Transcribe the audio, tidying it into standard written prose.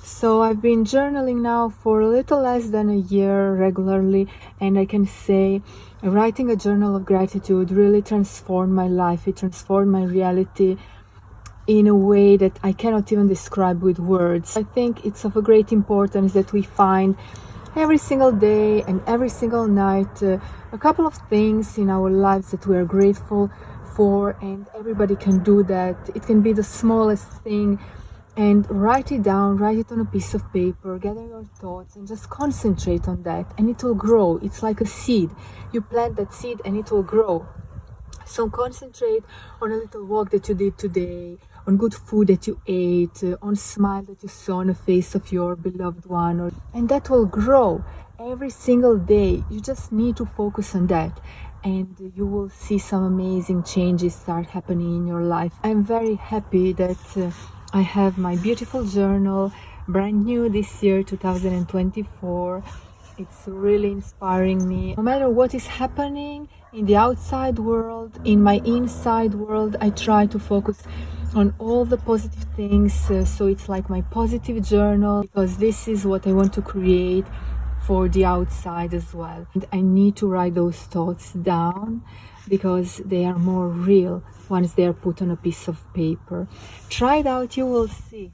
So I've been journaling now for a little less than a year regularly, and I can say writing a journal of gratitude really transformed my life. It transformed my reality in a way that I cannot even describe with words. I think it's of a great importance that we find every single day and every single night a couple of things in our lives that we are grateful for, and everybody can do that. It can be the smallest thing, and write it down, write it on a piece of paper, gather your thoughts and just concentrate on that, and it will grow. It's like a seed. You plant that seed and it will grow. So concentrate on a little walk that you did today, on good food that you ate, on smile that you saw on the face of your beloved one, and that will grow every single day. You just need to focus on that, and you will see some amazing changes start happening in your life. I'm very happy that I have my beautiful journal, brand new this year, 2024. It's really inspiring me. No matter what is happening in the outside world, in my inside world, I try to focus on all the positive things. So it's like my positive journal, because this is what I want to create for the outside as well. And I need to write those thoughts down because they are more real once they are put on a piece of paper. Try it out, you will see.